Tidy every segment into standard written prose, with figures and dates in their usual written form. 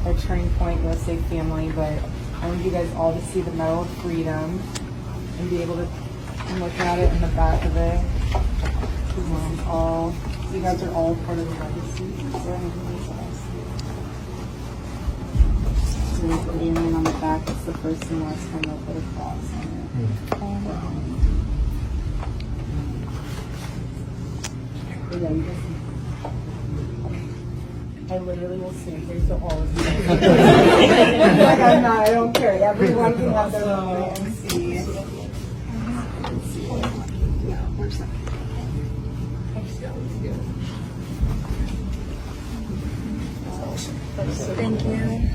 our Turning Point USA family, but I want you guys all to see the Medal of Freedom and be able to look at it in the back of it. You guys are all part of the legacy. So we put your name on the back. It's the first and last time they'll put a cross on it. But yeah, you guys I literally will stand here so all of you. Like I'm not, I don't care. Everyone can have their moment and see. Thank you.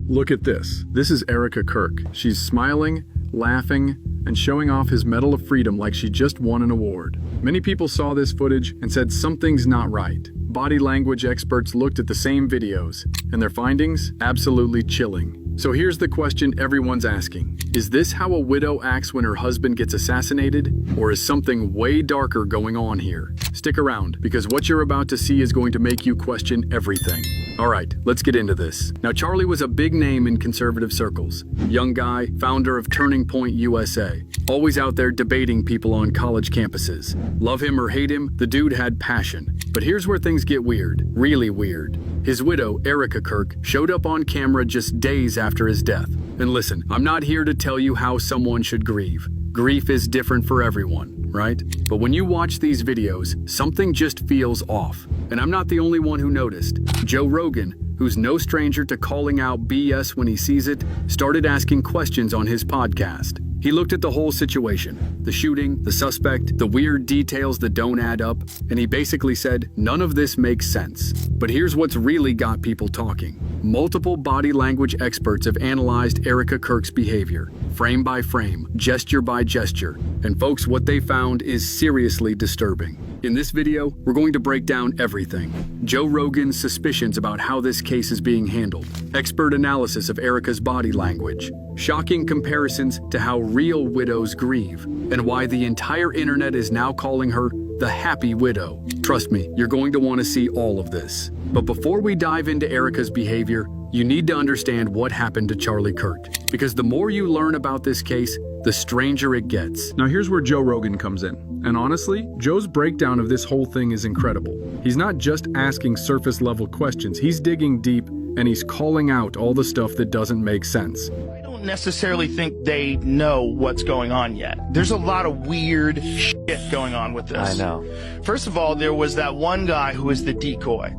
Look at this. This is Erika Kirk. She's smiling, laughing, and showing off his Medal of Freedom like she just won an award. Many people saw this footage and said something's not right. Body language experts looked at the same videos, and their findings? Absolutely chilling. So here's the question everyone's asking. Is this how a widow acts when her husband gets assassinated? Or is something way darker going on here? Stick around, because what you're about to see is going to make you question everything. Alright, let's get into this. Now, Charlie was a big name in conservative circles. Young guy, founder of Turning Point USA. Always out there debating people on college campuses. Love him or hate him, the dude had passion. But here's where things get weird. Really weird. His widow, Erika Kirk, showed up on camera just days after his death. And listen, I'm not here to tell you how someone should grieve. Grief is different for everyone, right? But when you watch these videos, something just feels off. And I'm not the only one who noticed. Joe Rogan, who's no stranger to calling out BS when he sees it, started asking questions on his podcast. He looked at the whole situation, the shooting, the suspect, the weird details that don't add up, and he basically said, none of this makes sense. But here's what's really got people talking. Multiple body language experts have analyzed Erika Kirk's behavior, frame by frame, gesture by gesture, and folks, what they found is seriously disturbing. In this video, we're going to break down everything. Joe Rogan's suspicions about how this case is being handled, expert analysis of Erika's body language, shocking comparisons to how real widows grieve, and why the entire internet is now calling her the happy widow. Trust me, you're going to want to see all of this. But before we dive into Erika's behavior, you need to understand what happened to Charlie Kirk. Because the more you learn about this case, the stranger it gets. Now here's where Joe Rogan comes in. And honestly, Joe's breakdown of this whole thing is incredible. He's not just asking surface level questions, he's digging deep and he's calling out all the stuff that doesn't make sense. I don't necessarily think they know what's going on yet. There's a lot of weird shit going on with this. I know. First of all, there was that one guy who was the decoy.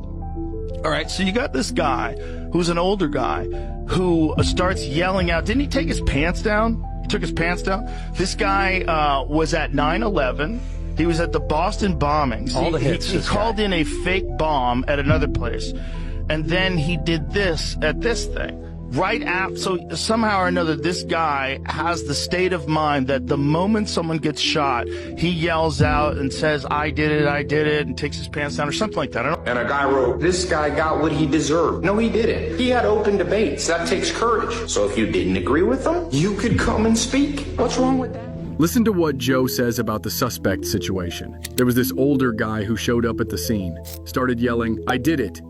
All right, so you got this guy who's an older guy who starts yelling out. Didn't he take his pants down? He took his pants down. This guy was at 9/11. He was at the Boston bombings. All the hits. He called in a fake bomb at another place. And then he did this at this thing. Right after, so somehow or another, this guy has the state of mind that the moment someone gets shot, he yells out and says, I did it, and takes his pants down or something like that. I don't. And a guy wrote, this guy got what he deserved. No, he didn't. He had open debates. That takes courage. So if you didn't agree with him, you could come and speak. What's wrong with that? Listen to what Joe says about the suspect situation. There was this older guy who showed up at the scene, started yelling, I did it,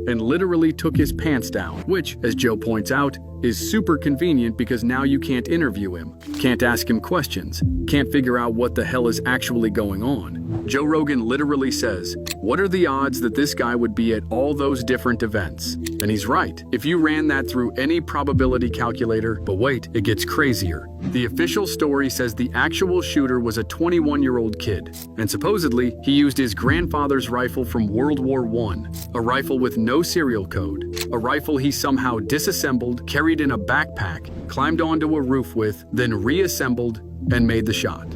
and literally took his pants down, which, as Joe points out, is super convenient because now you can't interview him, can't ask him questions, can't figure out what the hell is actually going on. Joe Rogan literally says, what are the odds that this guy would be at all those different events? And he's right. If you ran that through any probability calculator, but wait, it gets crazier. The official story says the actual shooter was a 21-year-old kid, and supposedly he used his grandfather's rifle from World War I, a rifle with no serial code, a rifle he somehow disassembled, carried in a backpack, climbed onto a roof with, then reassembled, and made the shot.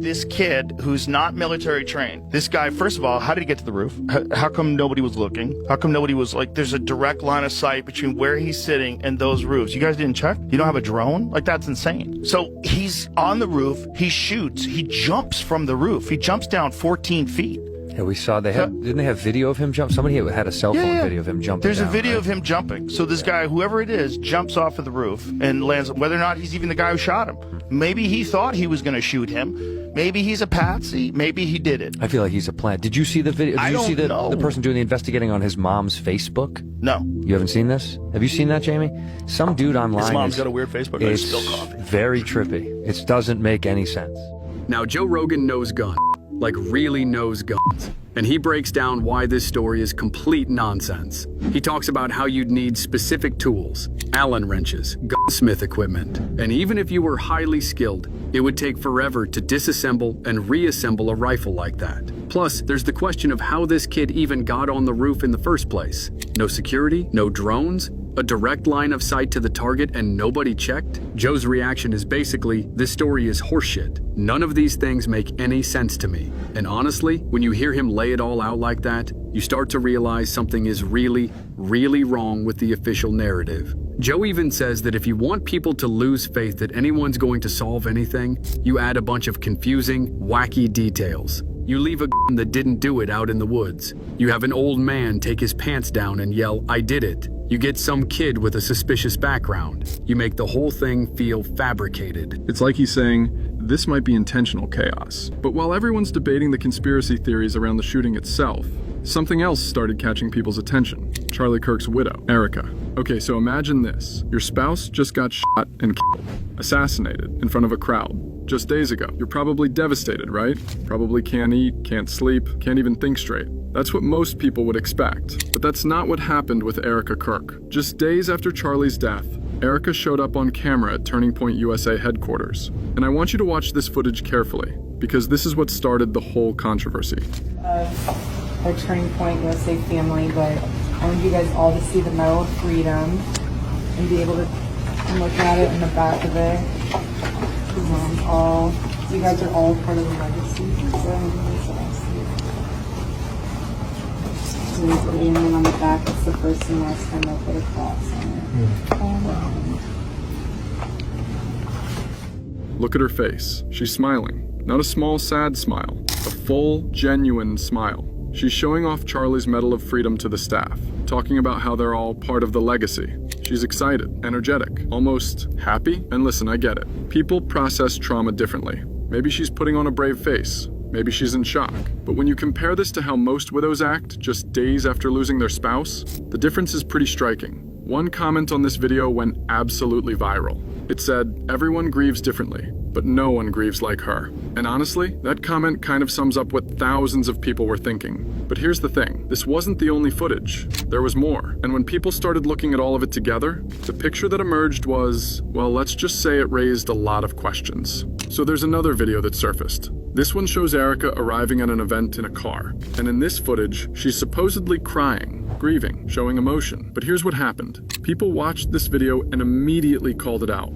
This kid who's not military trained, this guy, first of all, how did he get to the roof? How come nobody was looking? How come nobody was like, there's a direct line of sight between where he's sitting and those roofs? You guys didn't check? You don't have a drone? Like, that's insane. So he's on the roof, he shoots, he jumps from the roof, he jumps down 14 feet. Yeah, we saw didn't they have video of him jump? Somebody had a cell phone video of him jumping. There's down, a video right? of him jumping. So this guy, whoever it is, jumps off of the roof and lands, whether or not he's even the guy who shot him. Maybe he thought he was going to shoot him. Maybe he's a patsy. Maybe he did it. I feel like he's a plant. Did you see the video? Did I you don't see know. the person doing the investigating on his mom's Facebook? No. You haven't seen this? Have you seen that, Jamie? Some dude online. His mom's is- got a weird Facebook. I It's spill coffee. very trippy. It doesn't make any sense. Now, Joe Rogan knows guns, like really knows guns. And he breaks down why this story is complete nonsense. He talks about how you'd need specific tools, Allen wrenches, gunsmith equipment. And even if you were highly skilled, it would take forever to disassemble and reassemble a rifle like that. Plus, there's the question of how this kid even got on the roof in the first place. No security, no drones, a direct line of sight to the target and nobody checked? Joe's reaction is basically, this story is horseshit. None of these things make any sense to me. And honestly, when you hear him lay it all out like that, you start to realize something is really, really wrong with the official narrative. Joe even says that if you want people to lose faith that anyone's going to solve anything, you add a bunch of confusing, wacky details. You leave a gun that didn't do it out in the woods. You have an old man take his pants down and yell, "I did it." You get some kid with a suspicious background. You make the whole thing feel fabricated. It's like he's saying, this might be intentional chaos. But while everyone's debating the conspiracy theories around the shooting itself, something else started catching people's attention. Charlie Kirk's widow, Erika. Okay, so imagine this. Your spouse just got shot and killed, assassinated, in front of a crowd, just days ago. You're probably devastated, right? Probably can't eat, can't sleep, can't even think straight. That's what most people would expect. But that's not what happened with Erika Kirk. Just days after Charlie's death, Erika showed up on camera at Turning Point USA headquarters. And I want you to watch this footage carefully, because this is what started the whole controversy. Our Turning Point USA family, but I want you guys all to see the Medal of Freedom and be able to look at it in the back of it. You guys are all part of the legacy. So we put it on the back. It's the first and last time I put a cross on it. Look at her face. She's smiling. Not a small, sad smile. A full, genuine smile. She's showing off Charlie's Medal of Freedom to the staff, talking about how they're all part of the legacy. She's excited, energetic, almost happy. And listen, I get it. People process trauma differently. Maybe she's putting on a brave face. Maybe she's in shock. But when you compare this to how most widows act just days after losing their spouse, the difference is pretty striking. One comment on this video went absolutely viral. It said, "Everyone grieves differently, but no one grieves like her." And honestly, that comment kind of sums up what thousands of people were thinking. But here's the thing, this wasn't the only footage. There was more. And when people started looking at all of it together, the picture that emerged was, well, let's just say it raised a lot of questions. So there's another video that surfaced. This one shows Erika arriving at an event in a car. And in this footage, she's supposedly crying, grieving, showing emotion. But here's what happened. People watched this video and immediately called it out.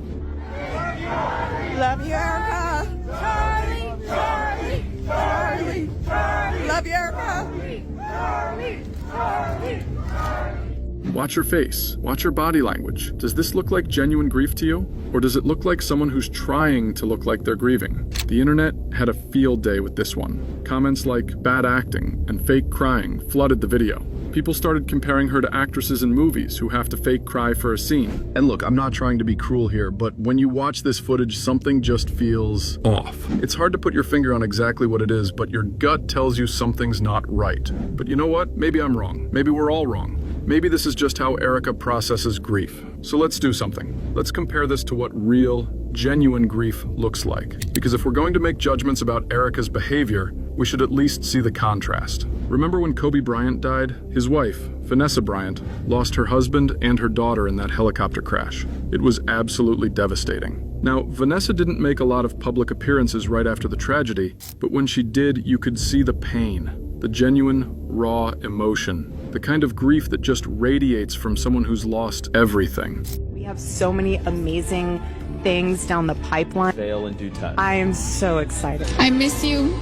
Love you, Erika. Charlie, Charlie, Charlie, Charlie. Love you, Erika. Charlie, Charlie, Charlie. Watch her face. Watch her body language. Does this look like genuine grief to you? Or does it look like someone who's trying to look like they're grieving? The internet had a field day with this one. Comments like bad acting and fake crying flooded the video. People started comparing her to actresses in movies who have to fake cry for a scene. And look, I'm not trying to be cruel here, but when you watch this footage, something just feels off. It's hard to put your finger on exactly what it is, but your gut tells you something's not right. But you know what? Maybe I'm wrong. Maybe we're all wrong. Maybe this is just how Erika processes grief. So let's do something. Let's compare this to what real, genuine grief looks like. Because if we're going to make judgments about Erika's behavior, we should at least see the contrast. Remember when Kobe Bryant died? His wife, Vanessa Bryant, lost her husband and her daughter in that helicopter crash. It was absolutely devastating. Now, Vanessa didn't make a lot of public appearances right after the tragedy, but when she did, you could see the pain, the genuine, raw emotion, the kind of grief that just radiates from someone who's lost everything. We have so many amazing things down the pipeline. Fail in due time. I am so excited. I miss you,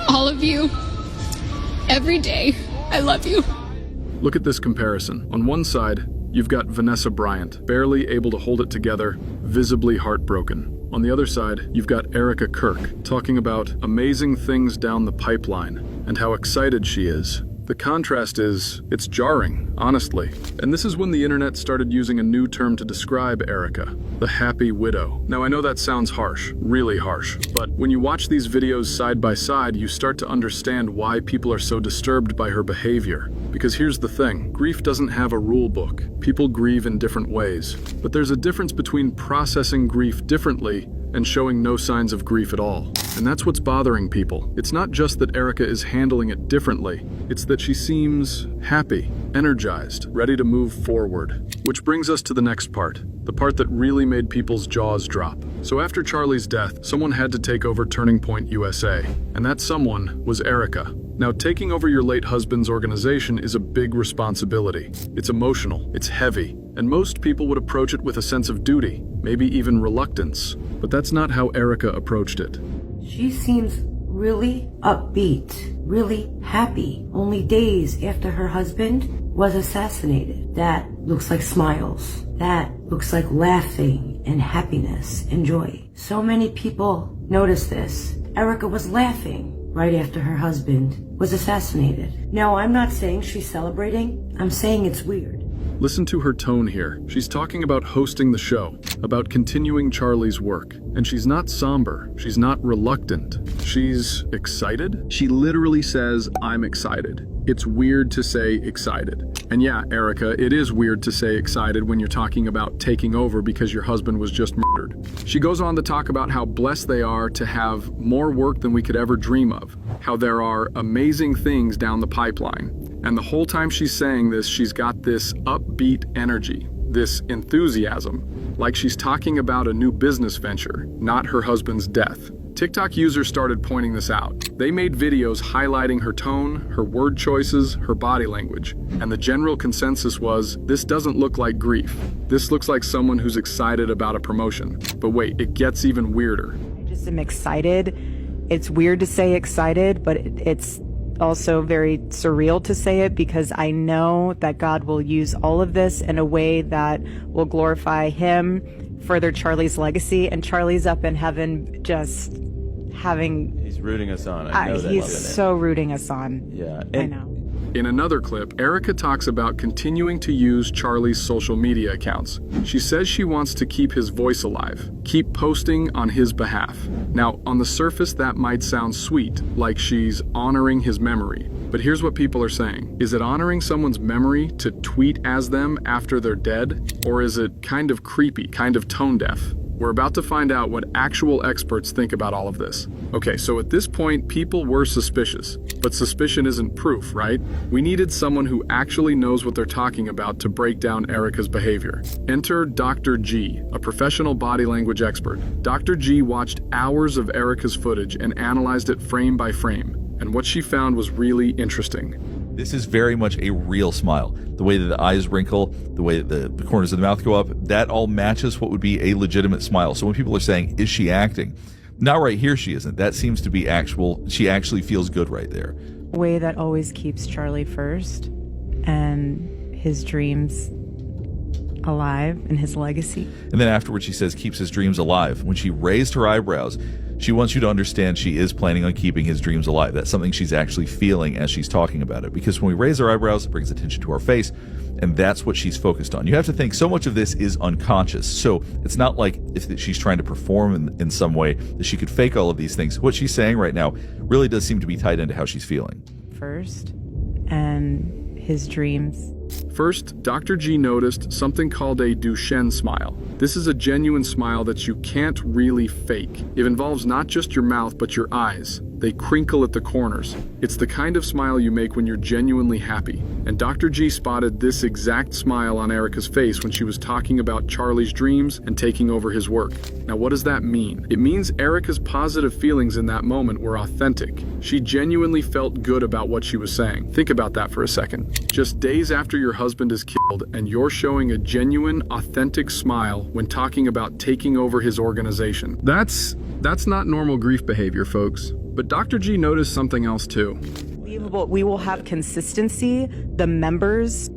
all of you, every day. I love you. Look at this comparison. On one side, you've got Vanessa Bryant, barely able to hold it together, visibly heartbroken. On the other side, you've got Erika Kirk, talking about amazing things down the pipeline and how excited she is The contrast it's jarring, honestly. And this is when the internet started using a new term to describe Erika, the happy widow. Now I know that sounds harsh, really harsh, but when you watch these videos side by side, you start to understand why people are so disturbed by her behavior. Because here's the thing, grief doesn't have a rule book. People grieve in different ways, but there's a difference between processing grief differently and showing no signs of grief at all. And that's what's bothering people. It's not just that Erika is handling it differently, it's that she seems happy, energized, ready to move forward. Which brings us to the next part, the part that really made people's jaws drop. So after Charlie's death, someone had to take over Turning Point USA, and that someone was Erika. Now, taking over your late husband's organization is a big responsibility. It's emotional, it's heavy, and most people would approach it with a sense of duty, maybe even reluctance. But that's not how Erika approached it. She seems really upbeat, really happy, only days after her husband was assassinated. That looks like smiles. That looks like laughing and happiness and joy. So many people noticed this. Erika was laughing right after her husband was assassinated. Now, I'm not saying she's celebrating. I'm saying it's weird. Listen to her tone here. She's talking about hosting the show, about continuing Charlie's work. And she's not somber. She's not reluctant. She's excited. She literally says, "I'm excited." It's weird to say excited. And yeah, Erika, it is weird to say excited when you're talking about taking over because your husband was just murdered. She goes on to talk about how blessed they are to have more work than we could ever dream of, how there are amazing things down the pipeline. And the whole time she's saying this, she's got this upbeat energy, this enthusiasm, like she's talking about a new business venture, not her husband's death. TikTok users started pointing this out. They made videos highlighting her tone, her word choices, her body language. And the general consensus was, this doesn't look like grief. This looks like someone who's excited about a promotion. But wait, it gets even weirder. I just am excited. It's weird to say excited, but it's also very surreal to say it because I know that God will use all of this in a way that will glorify Him, further Charlie's legacy, and Charlie's up in heaven just having... He's rooting us on. I know that. He's so rooting us on. Yeah. I know. In another clip, Erika talks about continuing to use Charlie's social media accounts. She says she wants to keep his voice alive, keep posting on his behalf. Now, on the surface, that might sound sweet, like she's honoring his memory. But here's what people are saying. Is it honoring someone's memory to tweet as them after they're dead? Or is it kind of creepy, kind of tone deaf? We're about to find out what actual experts think about all of this. Okay, so at this point, people were suspicious. But suspicion isn't proof, right? We needed someone who actually knows what they're talking about to break down Erika's behavior. Enter Dr. G, a professional body language expert. Dr. G watched hours of Erika's footage and analyzed it frame by frame. And what she found was really interesting. This is very much a real smile. The way that the eyes wrinkle, the way that the corners of the mouth go up, that all matches what would be a legitimate smile. So when people are saying, is she acting? Not right here she isn't. That seems to be actual. She actually feels good right there. A way that always keeps Charlie first and his dreams alive and his legacy. And then afterwards she says keeps his dreams alive. When she raised her eyebrows, she wants you to understand she is planning on keeping his dreams alive. That's something she's actually feeling as she's talking about it. Because when we raise our eyebrows, it brings attention to our face, and that's what she's focused on. You have to think so much of this is unconscious. So it's not like if she's trying to perform in some way that she could fake all of these things. What she's saying right now really does seem to be tied into how she's feeling. First, and his dreams. First, Dr. G noticed something called a Duchenne smile. This is a genuine smile that you can't really fake. It involves not just your mouth, but your eyes. They crinkle at the corners. It's the kind of smile you make when you're genuinely happy. And Dr. G spotted this exact smile on Erika's face when she was talking about Charlie's dreams and taking over his work. Now, what does that mean? It means Erika's positive feelings in that moment were authentic. She genuinely felt good about what she was saying. Think about that for a second. Just days after your husband is killed, and you're showing a genuine, authentic smile when talking about taking over his organization. That's not normal grief behavior, folks. But Dr. G noticed something else too. We will have consistency. The members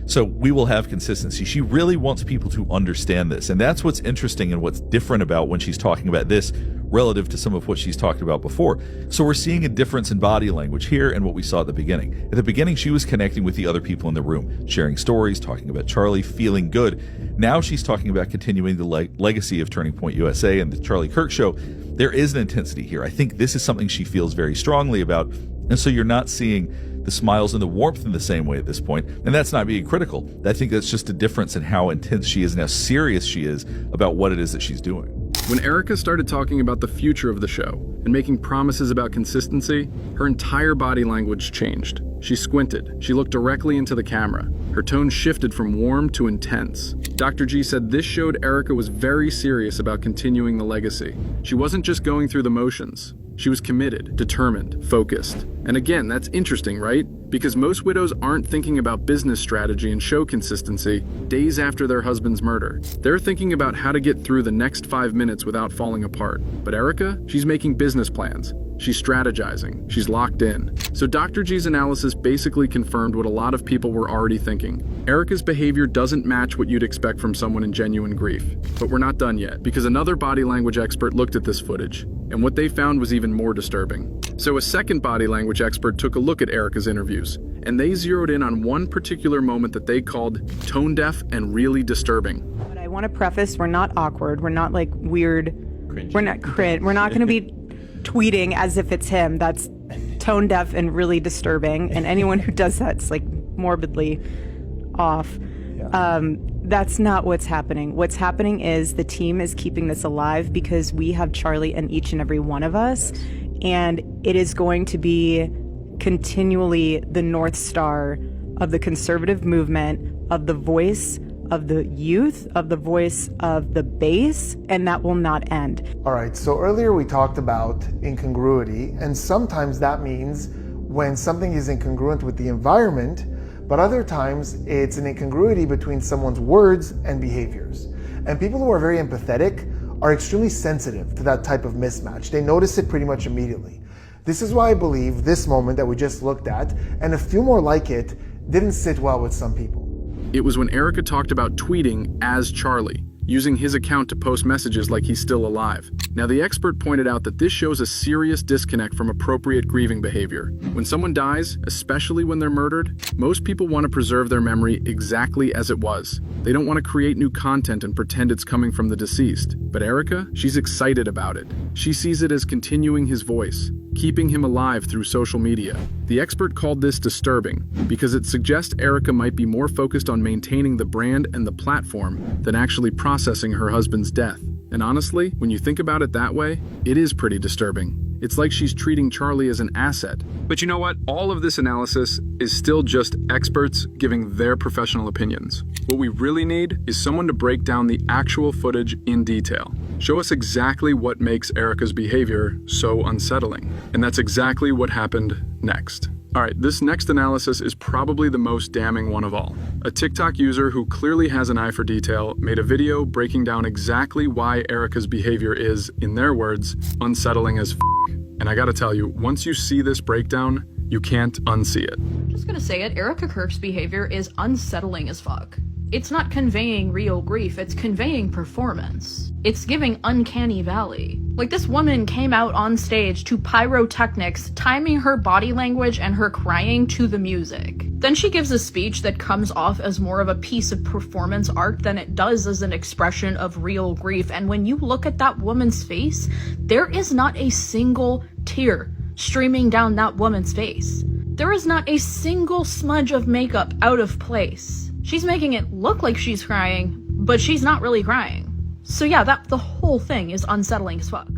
So we will have consistency. She really wants people to understand this. And that's what's interesting and what's different about when she's talking about this relative to some of what she's talked about before. So we're seeing a difference in body language here and what we saw at the beginning. At the beginning, she was connecting with the other people in the room, sharing stories, talking about Charlie, feeling good. Now she's talking about continuing the legacy of Turning Point USA and the Charlie Kirk Show. There is an intensity here. I think this is something she feels very strongly about. And so you're not seeing the smiles and the warmth in the same way at this point. And that's not being critical. I think that's just a difference in how intense she is and how serious she is about what it is that she's doing. When Erika started talking about the future of the show and making promises about consistency, her entire body language changed. She squinted. She looked directly into the camera. Her tone shifted from warm to intense. Dr. G said this showed Erika was very serious about continuing the legacy. She wasn't just going through the motions. She was committed, determined, focused. And again, that's interesting, right? Because most widows aren't thinking about business strategy and show consistency days after their husband's murder. They're thinking about how to get through the next 5 minutes without falling apart. But Erika, she's making business plans. She's strategizing. She's locked in. So Dr. G's analysis basically confirmed what a lot of people were already thinking. Erika's behavior doesn't match what you'd expect from someone in genuine grief. But we're not done yet, because another body language expert looked at this footage, and what they found was even more disturbing. So a second body language expert took a look at Erika's interviews, and they zeroed in on one particular moment that they called tone deaf and really disturbing. But I want to preface, we're not awkward. We're not like weird. Cringy. We're not cringe. We're not going to be tweeting as if it's him. That's tone deaf and really disturbing. And anyone who does that's like morbidly off. Yeah. That's not what's happening. What's happening is the team is keeping this alive because we have Charlie in each and every one of us. And it is going to be continually the North Star of the conservative movement, of the voice of the youth, of the voice of the base, and that will not end. All right, so earlier we talked about incongruity, and sometimes that means when something is incongruent with the environment, but other times it's an incongruity between someone's words and behaviors. And people who are very empathetic are extremely sensitive to that type of mismatch. They notice it pretty much immediately. This is why I believe this moment that we just looked at, and a few more like it, didn't sit well with some people. It was when Erika talked about tweeting as Charlie, using his account to post messages like he's still alive. Now, the expert pointed out that this shows a serious disconnect from appropriate grieving behavior. When someone dies, especially when they're murdered, most people want to preserve their memory exactly as it was. They don't want to create new content and pretend it's coming from the deceased. But Erika, she's excited about it. She sees it as continuing his voice, keeping him alive through social media. The expert called this disturbing because it suggests Erika might be more focused on maintaining the brand and the platform than actually processing her husband's death. And honestly, when you think about it that way, it is pretty disturbing. It's like she's treating Charlie as an asset. But you know what? All of this analysis is still just experts giving their professional opinions. What we really need is someone to break down the actual footage in detail. Show us exactly what makes Erika's behavior so unsettling. And that's exactly what happened next. All right, this next analysis is probably the most damning one of all. A TikTok user who clearly has an eye for detail made a video breaking down exactly why Erika's behavior is, in their words, unsettling as f***. And I gotta tell you, once you see this breakdown, you can't unsee it. I'm just gonna say it, Erika Kirk's behavior is unsettling as fuck. It's not conveying real grief, it's conveying performance. It's giving uncanny valley. Like, this woman came out on stage to pyrotechnics, timing her body language and her crying to the music. Then she gives a speech that comes off as more of a piece of performance art than it does as an expression of real grief. And when you look at that woman's face, there is not a single tear streaming down that woman's face. There is not a single smudge of makeup out of place. She's making it look like she's crying, but she's not really crying. So yeah, the whole thing is unsettling as fuck.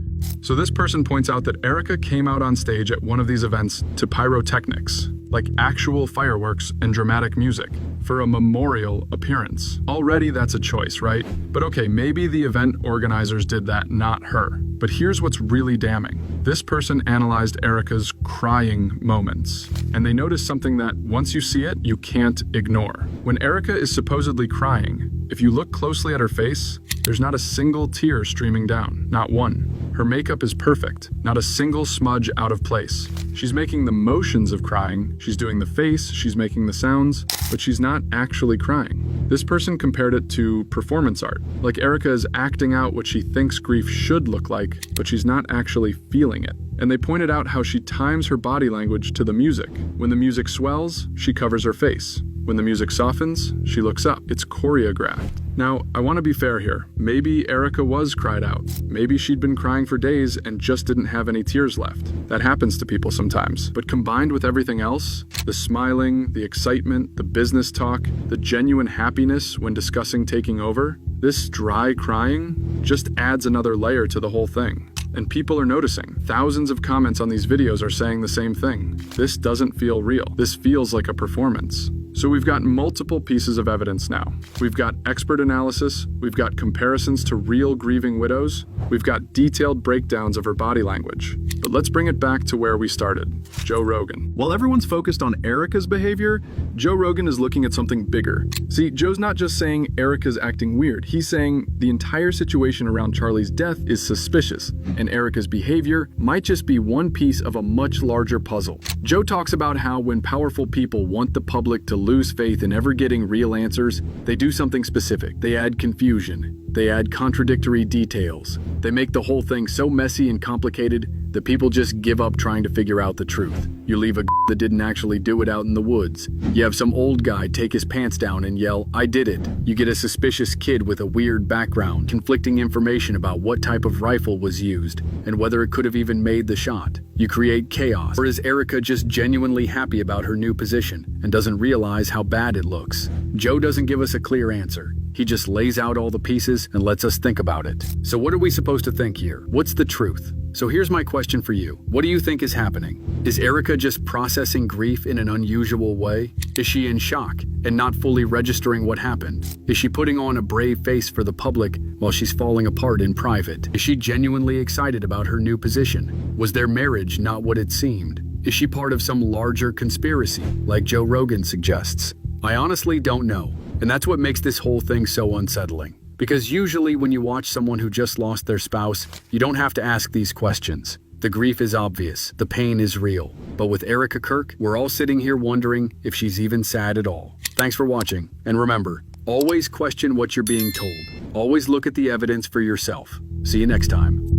So this person points out that Erika came out on stage at one of these events to pyrotechnics, like actual fireworks and dramatic music, for a memorial appearance. Already that's a choice, right? But okay, maybe the event organizers did that, not her. But here's what's really damning. This person analyzed Erika's crying moments, and they noticed something that, once you see it, you can't ignore. When Erika is supposedly crying, if you look closely at her face, there's not a single tear streaming down, not one. Her makeup is perfect, not a single smudge out of place. She's making the motions of crying, she's doing the face, she's making the sounds, but she's not actually crying. This person compared it to performance art. Like Erika is acting out what she thinks grief should look like, but she's not actually feeling it. And they pointed out how she times her body language to the music. When the music swells, she covers her face. When the music softens, she looks up. It's choreographed. Now, I want to be fair here. Maybe Erika was cried out. Maybe she'd been crying for days and just didn't have any tears left. That happens to people sometimes. But combined with everything else, the smiling, the excitement, the business talk, the genuine happiness when discussing taking over, this dry crying just adds another layer to the whole thing. And people are noticing. Thousands of comments on these videos are saying the same thing. This doesn't feel real. This feels like a performance. So we've got multiple pieces of evidence now. We've got expert analysis, we've got comparisons to real grieving widows, we've got detailed breakdowns of her body language. But let's bring it back to where we started, Joe Rogan. While everyone's focused on Erika's behavior, Joe Rogan is looking at something bigger. See, Joe's not just saying Erika's acting weird, he's saying the entire situation around Charlie's death is suspicious, and Erika's behavior might just be one piece of a much larger puzzle. Joe talks about how when powerful people want the public to lose faith in ever getting real answers, they do something specific. They add confusion. They add contradictory details. They make the whole thing so messy and complicated that people just give up trying to figure out the truth. You leave a that didn't actually do it out in the woods. You have some old guy take his pants down and yell, "I did it." You get a suspicious kid with a weird background, conflicting information about what type of rifle was used and whether it could have even made the shot. You create chaos. Or is Erika just genuinely happy about her new position and doesn't realize how bad it looks? Joe doesn't give us a clear answer. He just lays out all the pieces and lets us think about it. So what are we supposed to think here? What's the truth? So here's my question for you. What do you think is happening? Is Erika just processing grief in an unusual way? Is she in shock and not fully registering what happened? Is she putting on a brave face for the public while she's falling apart in private? Is she genuinely excited about her new position? Was their marriage not what it seemed? Is she part of some larger conspiracy, like Joe Rogan suggests? I honestly don't know. And that's what makes this whole thing so unsettling. Because usually when you watch someone who just lost their spouse, you don't have to ask these questions. The grief is obvious, the pain is real. But with Erika Kirk, we're all sitting here wondering if she's even sad at all. Thanks for watching, and remember, always question what you're being told. Always look at the evidence for yourself. See you next time.